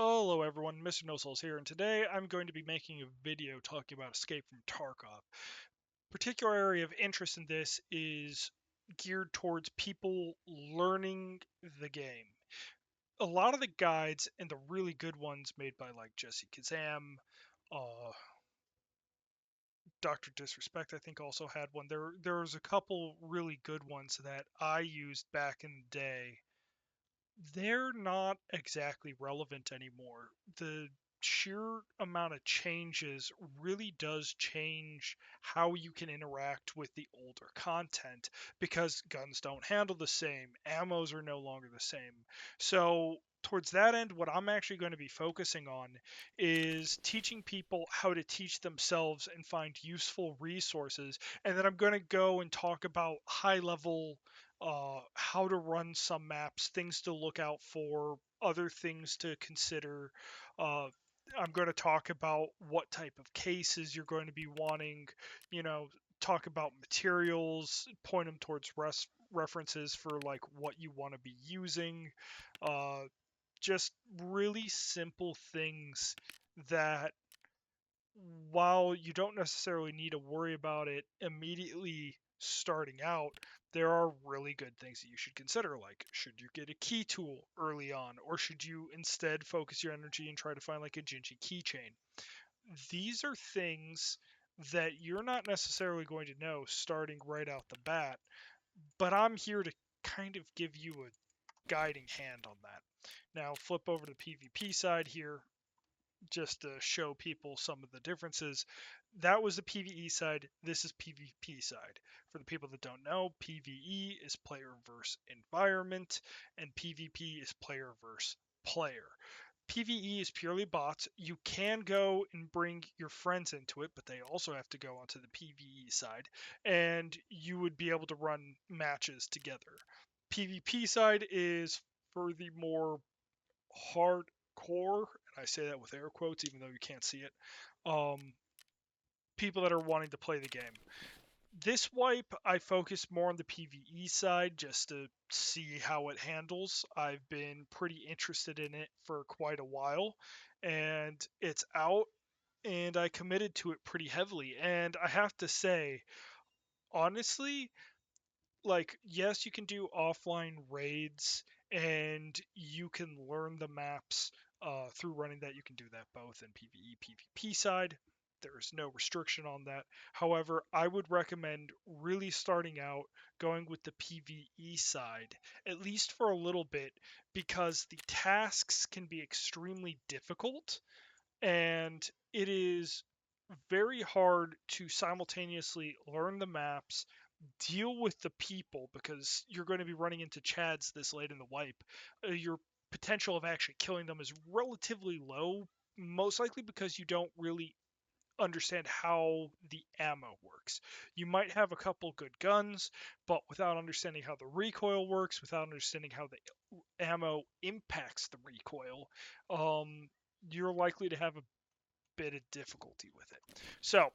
Hello everyone, Mr. No Souls here, and today I'm going to be making a video talking about Escape from Tarkov. Particular area of interest in this is geared towards people learning the game. A lot of the guides and the really good ones made by like Jesse Kazam, uh, Dr. Disrespect I think also had one. There was a couple really good ones that I used back in the day. They're not exactly relevant anymore. The sheer amount of changes really does change how you can interact with the older content because guns don't handle the same, ammos are no longer the same. So, towards that end, what I'm actually going to be focusing on is teaching people how to teach themselves and find useful resources. And then I'm going to go and talk about high level how to run some maps, things to look out for, other things to consider. Uh, I'm going to talk about what type of cases you're going to be wanting, you know, talk about materials, point them towards references for like what you want to be using. Uh, just really simple things that while you don't necessarily need to worry about it immediately starting out, there are really good things that you should consider. Like, should you get a key tool early on, or should you instead focus your energy and try to find like a Gingy keychain? These are things that you're not necessarily going to know starting right out the bat, but I'm here to kind of give you a guiding hand on that. Now, flip over to the PvP side here just to show people some of the differences. That was the PvE side. This is PvP side. For the people that don't know, PvE is player versus environment, and PvP is player versus player. PvE is purely bots. You can go and bring your friends into it, but they also have to go onto the PvE side, and you would be able to run matches together. PvP side is for the more hardcore, and I say that with air quotes, even though you can't see it, um, people that are wanting to play the game. This wipe, I focus more on the PvE side just to see how it handles. I've been pretty interested in it for quite a while, and it's out, and I committed to it pretty heavily. And I have to say, honestly, like, yes, you can do offline raids and you can learn the maps through running that. You can do that both in PvE, PvP side. There's no restriction on that. However, I would recommend really starting out going with the PvE side, at least for a little bit, because the tasks can be extremely difficult and it is very hard to simultaneously learn the maps, deal with the people because you're going to be running into chads this late in the wipe. Your potential of actually killing them is relatively low, most likely because you don't really understand how the ammo works. You might have a couple good guns, but without understanding how the recoil works, without understanding how the ammo impacts the recoil, um, you're likely to have a bit of difficulty with it. So,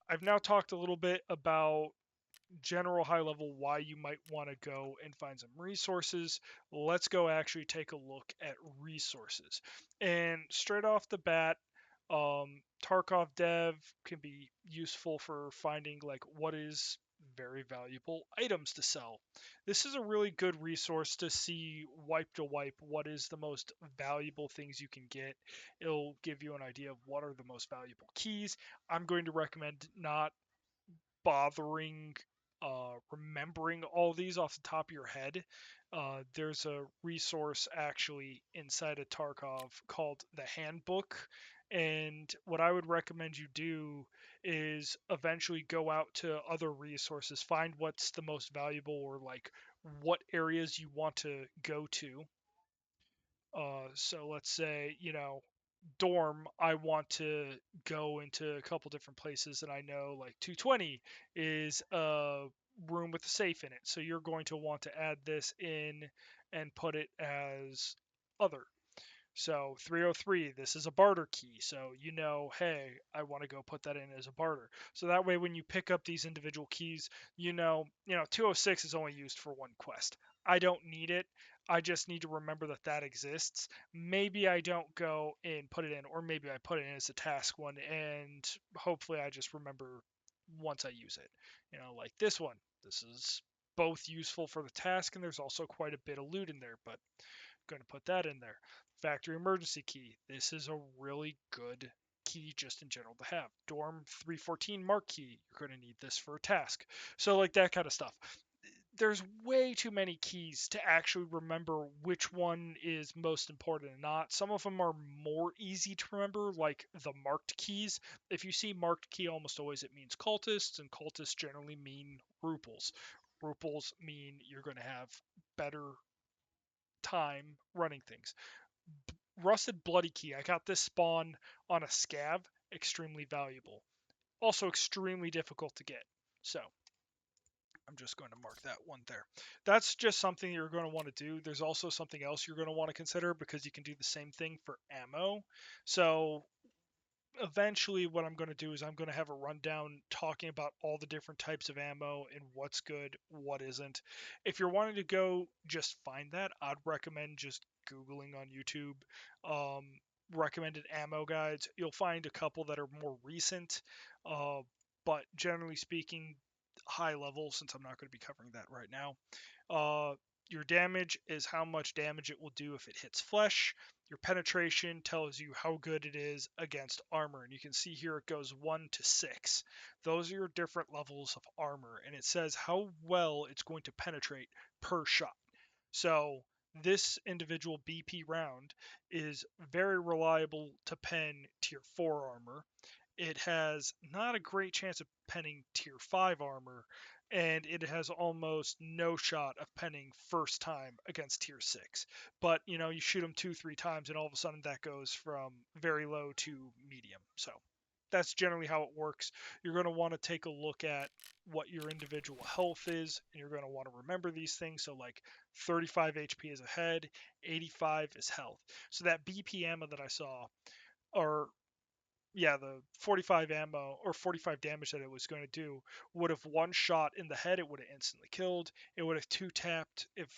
I've now talked a little bit about general high level why you might want to go and find some resources. Let's go actually take a look at resources. And straight off the bat, Tarkov Dev can be useful for finding like what is very valuable items to sell. This is a really good resource to see wipe to wipe what is the most valuable things you can get. It'll give you an idea of what are the most valuable keys. I'm going to recommend not bothering remembering all these off the top of your head. There's a resource actually inside of Tarkov called the Handbook. And what I would recommend you do is eventually go out to other resources, find what's the most valuable or like what areas you want to go to. So let's say, dorm, I want to go into a couple different places, and I know like 220 is a room with a safe in it. So you're going to want to add this in and put it as other. So 303, this is a barter key. So hey, I want to go put that in as a barter. So that way when you pick up these individual keys, 206 is only used for one quest. I don't need it. I just need to remember that that exists. Maybe I don't go and put it in, or maybe I put it in as a task one, and hopefully I just remember once I use it. Like this one. This is both useful for the task, and there's also quite a bit of loot in there, but I'm going to put that in there. Factory emergency key. This is a really good key just in general to have. Dorm 314 mark key. You're going to need this for a task. So like that kind of stuff. There's way too many keys to actually remember which one is most important and not. Some of them are more easy to remember, like the marked keys. If you see marked key, almost always it means cultists, and cultists generally mean ruples. Ruples mean you're going to have better time running things. Rusted bloody key. I got this spawn on a scav. Extremely valuable. Also extremely difficult to get. So I'm just going to mark that one there. That's just something you're going to want to do. There's also something else you're going to want to consider because you can do the same thing for ammo. So eventually what I'm going to do is I'm going to have a rundown talking about all the different types of ammo and what's good, what isn't. If you're wanting to go just find that, I'd recommend just Googling on YouTube um, recommended ammo guides. You'll find a couple that are more recent, uh, but generally speaking, high level since I'm not going to be covering that right now. Uh, your damage is how much damage it will do if it hits flesh. Your penetration tells you how good it is against armor. And you can see here it goes 1 to 6. Those are your different levels of armor. And it says how well it's going to penetrate per shot. So this individual BP round is very reliable to pen tier 4 armor. It has not a great chance of penning tier 5 armor, and it has almost no shot of penning first time against tier 6. But, you shoot them 2, 3 times, and all of a sudden that goes from very low to medium. So that's generally how it works. You're going to want to take a look at what your individual health is, and you're going to want to remember these things. So, like 35 HP is a head, 85 is health. So, that BP ammo that I saw, or yeah, the 45 ammo or 45 damage that it was going to do would have one shot in the head, it would have instantly killed. It would have two tapped if,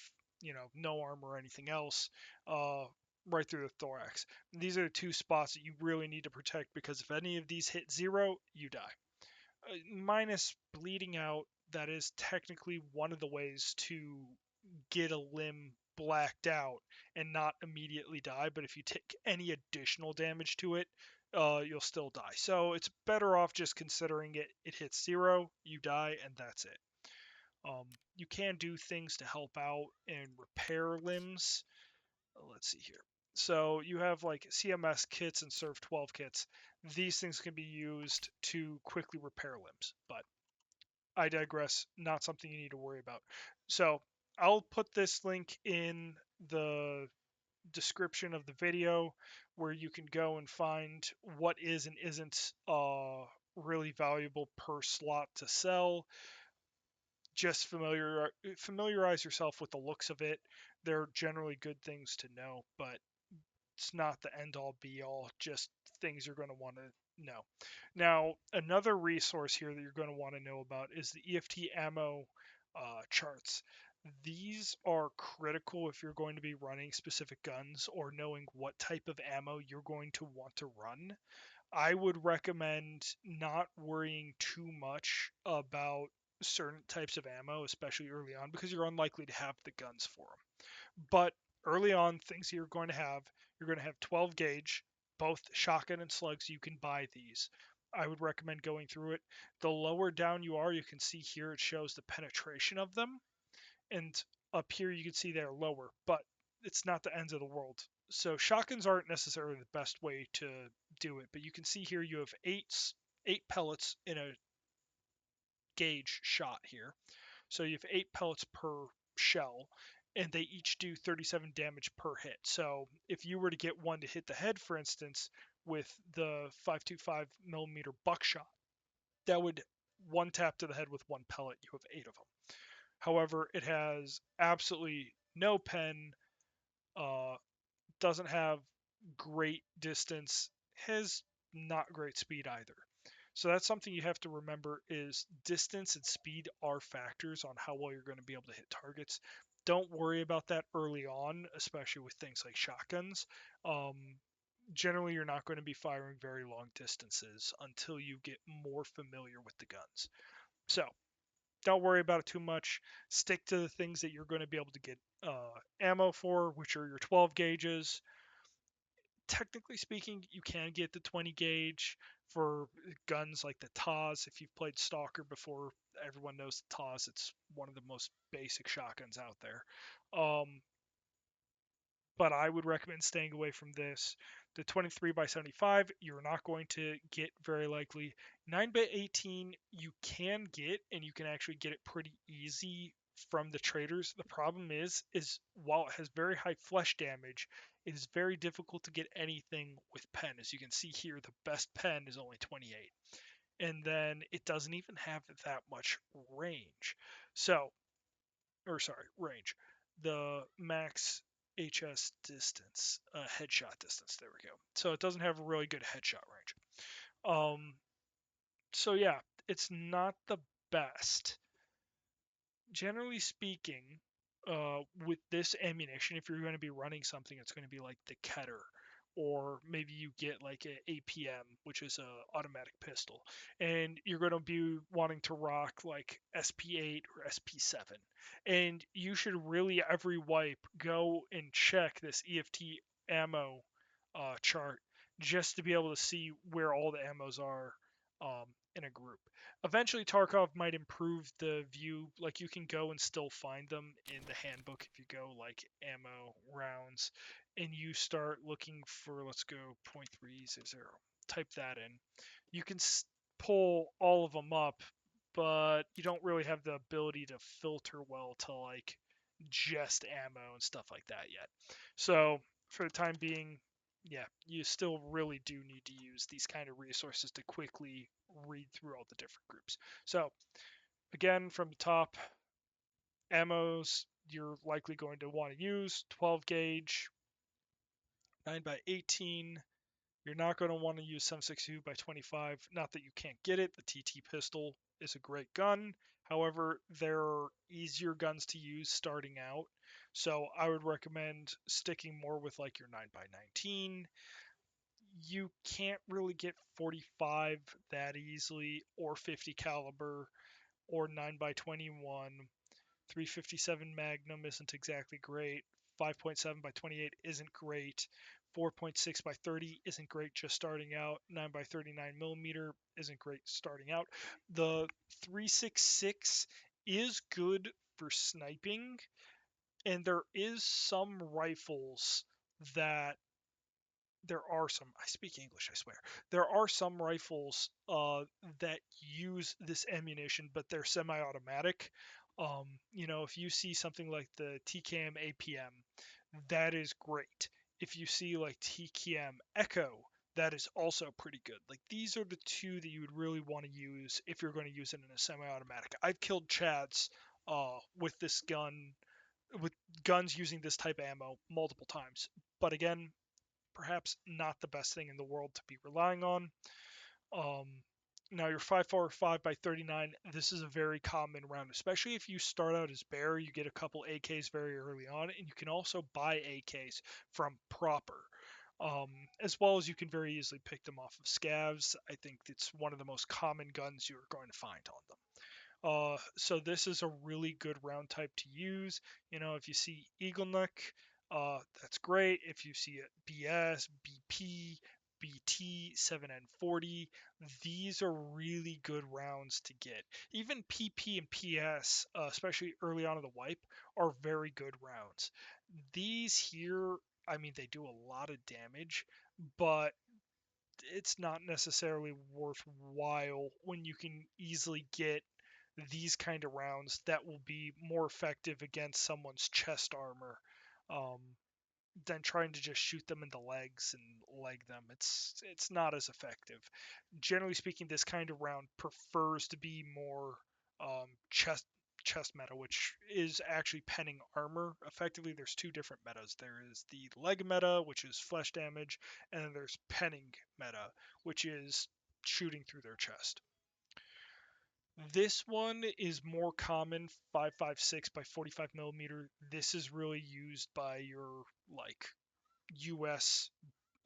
no armor or anything else, uh, right through the thorax. And these are the two spots that you really need to protect because if any of these hit zero, you die. Minus bleeding out, that is technically one of the ways to get a limb blacked out and not immediately die. But if you take any additional damage to it, you'll still die. So it's better off just considering it hits zero, you die, and that's it. You can do things to help out and repair limbs. Let's see here. So you have like CMS kits and Serve 12 kits. These things can be used to quickly repair limbs, but I digress. Not something you need to worry about. So I'll put this link in the description of the video where you can go and find what is and isn't really valuable per slot to sell. Just familiarize yourself with the looks of it. They're generally good things to know, but it's not the end all be all, just things you're going to want to know. Now, another resource here that you're going to want to know about is the EFT ammo charts. These are critical if you're going to be running specific guns or knowing what type of ammo you're going to want to run. I would recommend not worrying too much about certain types of ammo, especially early on, because you're unlikely to have the guns for them. But early on, things you're going to have 12 gauge, both shotgun and slugs. You can buy these. I would recommend going through it. The lower down you are, you can see here it shows the penetration of them, and up here you can see they're lower, but it's not the ends of the world. So shotguns aren't necessarily the best way to do it, but you can see here you have eight pellets in a gauge shot here. So you have 8 pellets per shell, and they each do 37 damage per hit. So if you were to get one to hit the head, for instance, with the 525 millimeter buckshot, that would one tap to the head with one pellet. You have 8 of them. However, it has absolutely no pen, uh, doesn't have great distance, has not great speed either. So that's something you have to remember is distance and speed are factors on how well you're going to be able to hit targets. don't worry about that early on, especially with things like shotguns. Um, Generally, you're not going to be firing very long distances until you get more familiar with the guns. So don't worry about it too much. Stick to the things that you're going to be able to get ammo for, which are your 12 gauges. Technically speaking, you can get the 20 gauge for guns like the TAS. If you've played Stalker before, everyone knows the TAS. It's one of the most basic shotguns out there. Um, but I would recommend staying away from this. The 23 by 75, you're not going to get very likely. 9 by 18, you can get, and you can actually get it pretty easy from the traders. The problem is while it has very high flesh damage, it is very difficult to get anything with pen. As you can see here, the best pen is only 28, and then it doesn't even have that much range. So or sorry, range. The max HS distance, headshot distance. There we go. So it doesn't have a really good headshot range. Um, so yeah, it's not the best. Generally speaking, with this ammunition, if you're going to be running something, it's going to be like the Keter, or maybe you get like a APM, which is a automatic pistol, and you're going to be wanting to rock like SP8 or SP7, and you should really every wipe go and check this EFT ammo chart just to be able to see where all the ammos are in a group. Eventually, Tarkov might improve the view. Like you can go and still find them in the handbook if you go like ammo rounds, and you start looking for let's go .300. Type that in. You can pull all of them up, but you don't really have the ability to filter well to like just ammo and stuff like that yet. So for the time being, yeah, you still really do need to use these kind of resources to quickly read through all the different groups. So again, from the top, ammos you're likely going to want to use 12 gauge, 9 by 18. You're not going to want to use 7.62 by 25. Not that you can't get it. The TT pistol is a great gun. However, there are easier guns to use starting out. So I would recommend sticking more with like your 9 by 19. You can't really get 45 that easily, or 50 caliber, or 9 by 21. 357 Magnum isn't exactly great. 5.7 by 28 isn't great. 4.6 by 30 isn't great just starting out. 9 by 39 millimeter isn't great starting out. The 366 is good for sniping, and there is some rifles that I speak English, I swear. There are some rifles that use this ammunition, but they're semi-automatic. If you see something like the TKM APM, that is great. If you see like TKM Echo, that is also pretty good. Like these are the two that you would really want to use if you're going to use it in a semi-automatic. I've killed Chads with this gun, with guns using this type of ammo multiple times. But again, perhaps not the best thing in the world to be relying on. Um, Now your 5.45 by 39, this is a very common round, especially if you start out as bear. You get a couple AKs very early on, and you can also buy AKs from Proper. As well as you can very easily pick them off of scavs. I think it's one of the most common guns you're going to find on them. So this is a really good round type to use. If you see Eagle Neck, that's great. If you see it BS, BP, BT, 7N40, these are really good rounds to get. Even PP and PS, especially early on in the wipe, are very good rounds. These here, I mean, they do a lot of damage, but it's not necessarily worthwhile when you can easily get these kind of rounds that will be more effective against someone's chest armor um, than trying to just shoot them in the legs and leg them. It's not as effective. Generally speaking, this kind of round prefers to be more chest meta, which is actually penning armor. Effectively, there's two different metas. There is the leg meta, which is flesh damage, and then there's penning meta, which is shooting through their chest. This one is more common, 5.56 by 45 millimeter. This is really used by your like US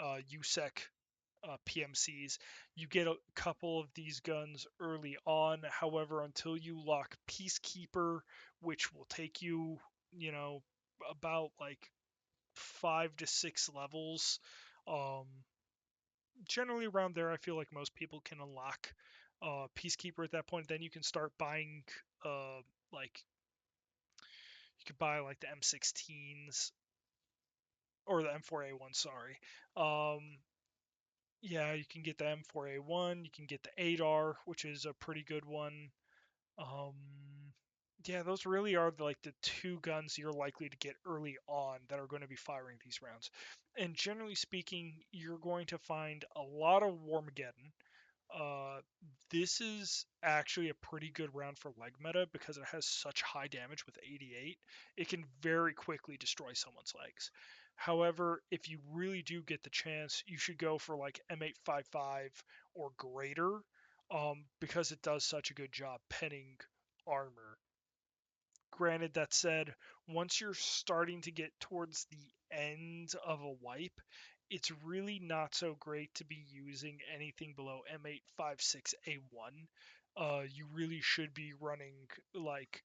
USEC PMCs. You get a couple of these guns early on. However, until you lock Peacekeeper, which will take you, you know, about like 5 to 6 levels, um, generally around there, I feel like most people can unlock Peacekeeper at that point. Then you can start buying, uh, like, you could buy like the M16s or the M4A1, sorry. Um, yeah, you can get the M4A1, you can get the 8R, which is a pretty good one. Um, yeah, those really are like the two guns you're likely to get early on that are going to be firing these rounds. And generally speaking, you're going to find a lot of Warmageddon. Uh, this is actually a pretty good round for leg meta because it has such high damage with 88. It can very quickly destroy someone's legs. However, if you really do get the chance, you should go for like M855 or greater, because it does such a good job pinning armor. Granted, that said, once you're starting to get towards the end of a wipe, it's really not so great to be using anything below M856A1. You really should be running like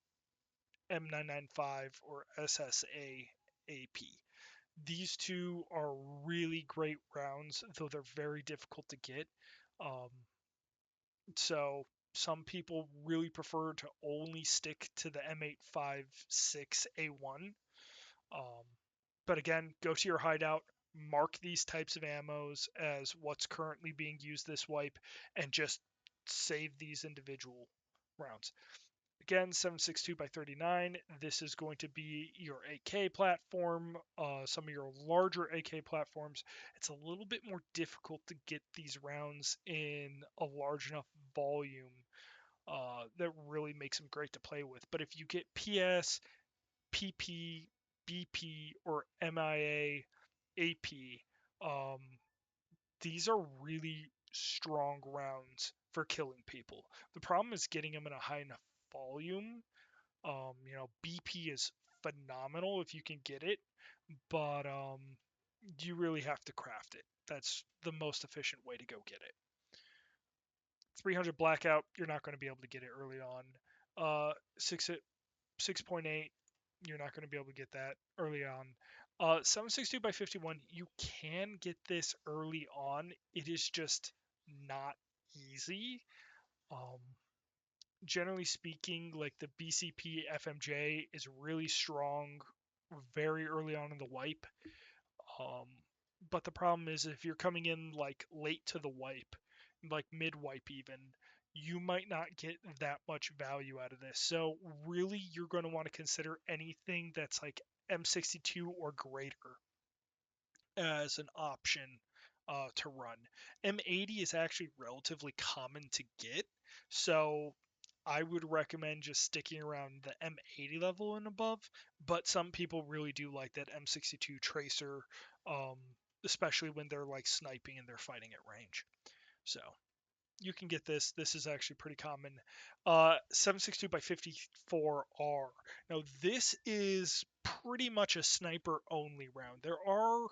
M995 or SSA AP. These two are really great rounds, though they're very difficult to get. Um, so some people really prefer to only stick to the M856A1. Um, but again, go to your hideout, mark these types of ammos as what's currently being used this wipe, and just save these individual rounds. Again, 7.62 by 39. This is going to be your AK platform, some of your larger AK platforms. It's a little bit more difficult to get these rounds in a large enough volume that really makes them great to play with. But if you get PS, PP, BP, or MIA, AP, um, these are really strong rounds for killing people. The problem is getting them in a high enough volume. BP is phenomenal if you can get it, but you really have to craft it. That's the most efficient way to go get it. 300 blackout, you're not going to be able to get it early on. 6.8, you're not going to be able to get that early on. 7.62 by 51, you can get this early on. It is just not easy. Um, Generally speaking, like the BCP FMJ is really strong very early on in the wipe. Um, but the problem is if you're coming in like late to the wipe, like mid wipe even, you might not get that much value out of this. So really, you're going to want to consider anything that's like M62 or greater as an option to run. M80 is actually relatively common to get, so I would recommend just sticking around the M80 level and above. But some people really do like that M62 tracer, um, especially when they're like sniping and they're fighting at range. So you can get this. This is actually pretty common. 7.62 by 54R. Now this is pretty much a sniper only round. There are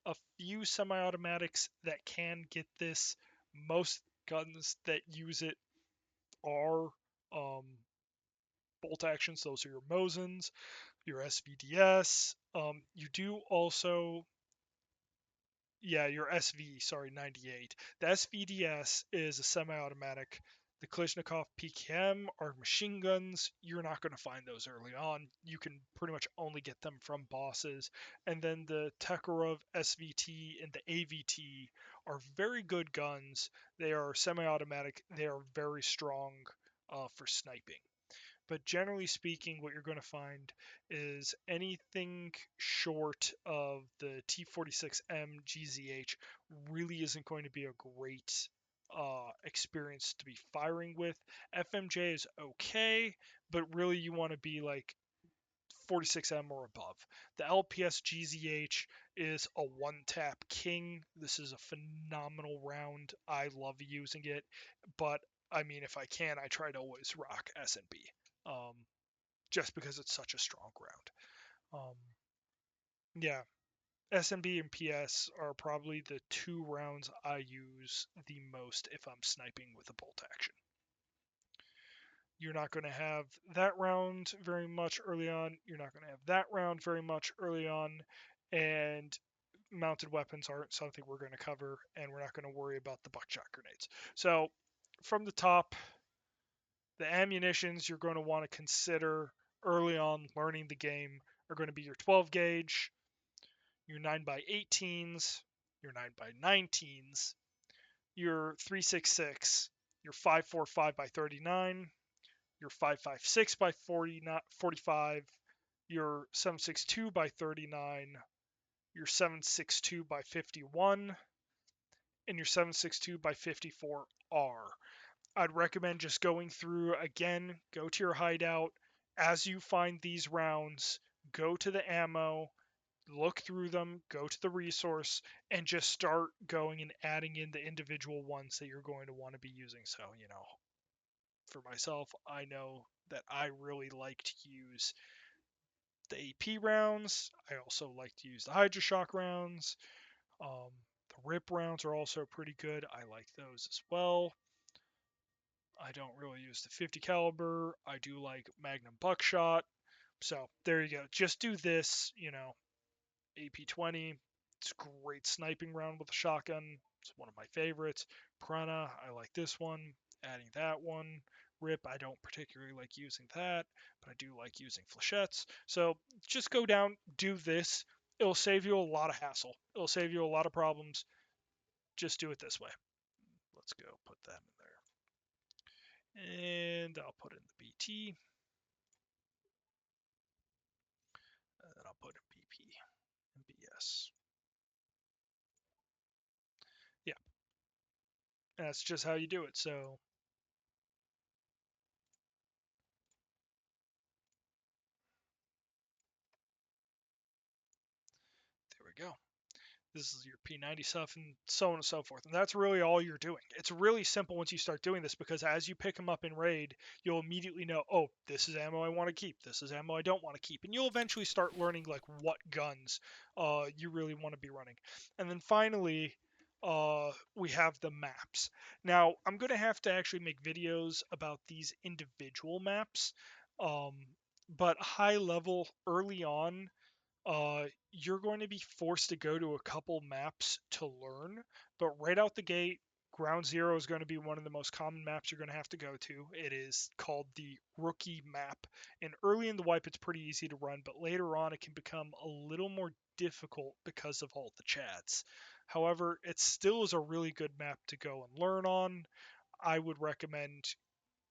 a few semi-automatics that can get this. Most guns that use it are um, bolt actions. Those are your Mosins, your SVDS. You do also, yeah, your SV, sorry, 98. The SVDS is a semi-automatic. The Kalashnikov PKM are machine guns. You're not going to find those early on. You can pretty much only get them from bosses. And then the Tekorov SVT and the AVT are very good guns. They are semi-automatic. They are very strong for sniping. But generally speaking, what you're going to find is anything short of the T46M GZH really isn't going to be a great experience to be firing with. FMJ is okay, but really you want to be like 46M or above. The LPS GZH is a one tap king. This is a phenomenal round. I love using it, but I mean, if I can, I try to always rock S&B, just because it's such a strong round. Yeah, S&B and PS are probably the two rounds I use the most if I'm sniping with a bolt action. You're not going to have that round very much early on. You're not going to have that round very much early on. And mounted weapons aren't something we're going to cover, and we're not going to worry about the buckshot grenades. So, from the top, the ammunitions you're going to want to consider early on learning the game are going to be your 12 gauge, your 9x18s, your 9x19s, your 366, your 545 by 39, your 556 by 45, your 762 by 39, your 762 by 51, and your 762 by 54R. I'd recommend just going through again, go to your hideout. As you find these rounds, go to the ammo, look through them, go to the resource, and just start going and adding in the individual ones that you're going to want to be using. So, for myself, I know that I really like to use the AP rounds. I also like to use the Hydra Shock rounds. The RIP rounds are also pretty good. I like those as well. I don't really use the 50 caliber. I do like Magnum Buckshot. So there you go. Just do this, AP-20. It's a great sniping round with a shotgun. It's one of my favorites. Piranha, I like this one. Adding that one. RIP, I don't particularly like using that, but I do like using flechettes. So just go down, do this. It'll save you a lot of hassle. It'll save you a lot of problems. Just do it this way. Let's go put that in there. And I'll put in the BT. And then I'll put in BP and BS. Yeah, that's just how you do it. So there we go. This is your P90 stuff, and so on and so forth. And that's really all you're doing. It's really simple once you start doing this, because as you pick them up in raid, you'll immediately know, oh, this is ammo I want to keep, this is ammo I don't want to keep, and you'll eventually start learning like what guns you really want to be running. And then finally, we have the maps. Now I'm going to have to actually make videos about these individual maps, um, but high level early on, you're going to be forced to go to a couple maps to learn, but right out the gate, Ground Zero is going to be one of the most common maps you're going to have to go to. It is called the Rookie Map, and early in the wipe, it's pretty easy to run, but later on, it can become a little more difficult because of all the chads. However, it still is a really good map to go and learn on. I would recommend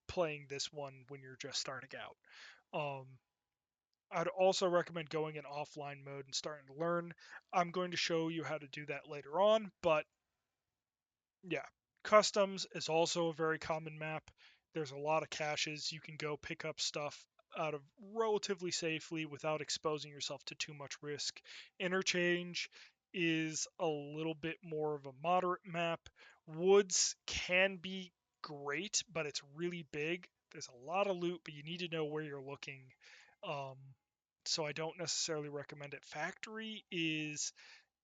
playing this one when you're just starting out. I'd also recommend going in offline mode and starting to learn. I'm going to show you how to do that later on, but yeah, customs is also a very common map. There's a lot of caches. You can go pick up stuff out of relatively safely without exposing yourself to too much risk. Interchange is a little bit more of a moderate map. Woods can be great, but it's really big. There's a lot of loot, but you need to know where you're looking. Um, so I don't necessarily recommend it. Factory is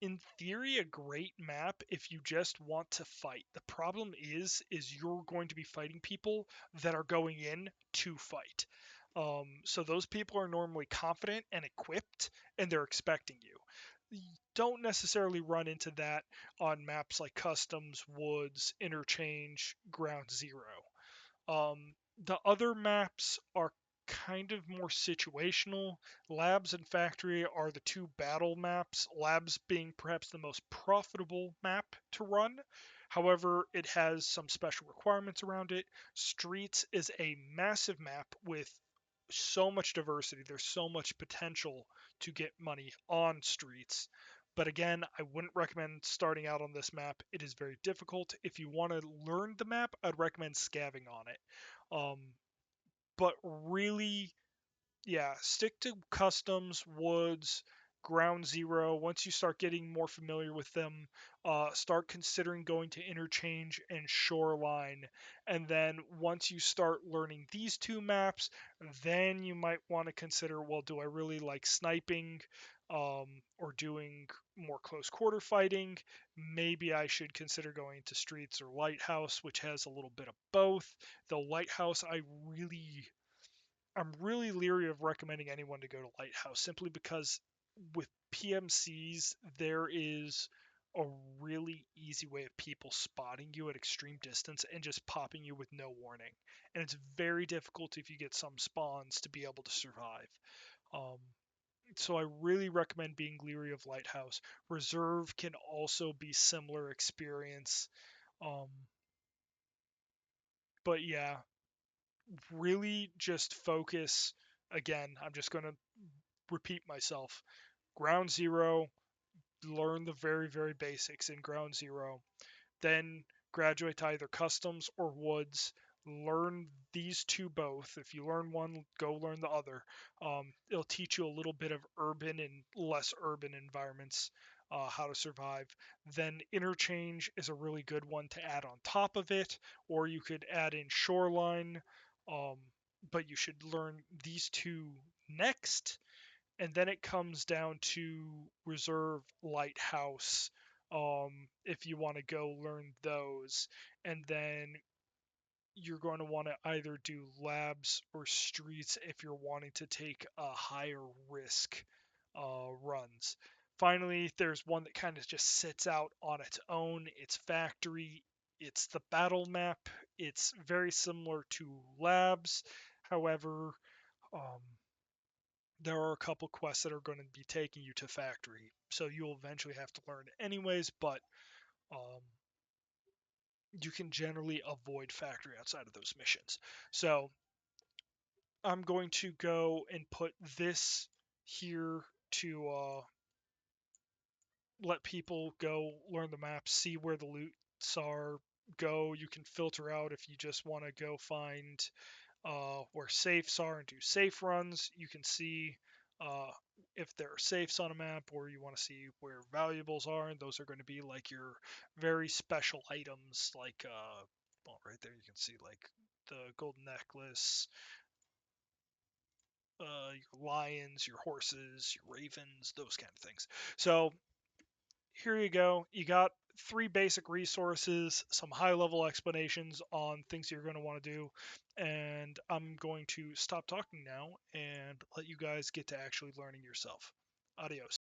in theory a great map if you just want to fight. The problem is you're going to be fighting people that are going in to fight. So those people are normally confident and equipped, and they're expecting you. You don't necessarily run into that on maps like Customs, Woods, Interchange, Ground Zero. The other maps are kind of more situational. Labs and Factory are the two battle maps, Labs being perhaps the most profitable map to run. However, it has some special requirements around it. Streets is a massive map with so much diversity. There's so much potential to get money on Streets. But again, I wouldn't recommend starting out on this map. It is very difficult. If you want to learn the map, I'd recommend scavving on it. Um, but really, yeah, stick to Customs, Woods, Ground Zero, once you start getting more familiar with them, start considering going to Interchange and Shoreline. And then once you start learning these two maps, then you might want to consider, well, do I really like sniping, or doing more close quarter fighting? Maybe I should consider going to Streets or Lighthouse, which has a little bit of both. The Lighthouse, I'm really leery of recommending anyone to go to Lighthouse simply because with PMCs there is a really easy way of people spotting you at extreme distance and just popping you with no warning. And it's very difficult if you get some spawns to be able to survive. Um, so I really recommend being leery of Lighthouse. Reserve can also be similar experience. Um, but yeah, really just focus. Again, I'm just going to repeat myself. Ground Zero, learn the very, very basics in Ground Zero. Then graduate to either Customs or Woods. Learn these two both. If you learn one, go learn the other. It'll teach you a little bit of urban and less urban environments, how to survive. Then Interchange is a really good one to add on top of it, or you could add in Shoreline. Um, but you should learn these two next, and then it comes down to Reserve, Lighthouse, if you want to go learn those. And then you're going to want to either do labs or streets if you're wanting to take a higher risk runs. Finally, there's one that kind of just sits out on its own. It's Factory. It's the battle map. It's very similar to labs. However, um, there are a couple quests that are going to be taking you to Factory, so you'll eventually have to learn it anyways, but um, you can generally avoid Factory outside of those missions. So I'm going to go and put this here to let people go learn the map, see where the loots are, go. You can filter out if you just want to go find where safes are and do safe runs. You can see uh, if there are safes on a map, or you want to see where valuables are, and those are going to be like your very special items, like well, right there you can see like the golden necklace, your lions, your horses, your ravens, those kind of things. So here you go. You got three basic resources, some high level explanations on things you're going to want to do, and I'm going to stop talking now and let you guys get to actually learning yourself. Adios.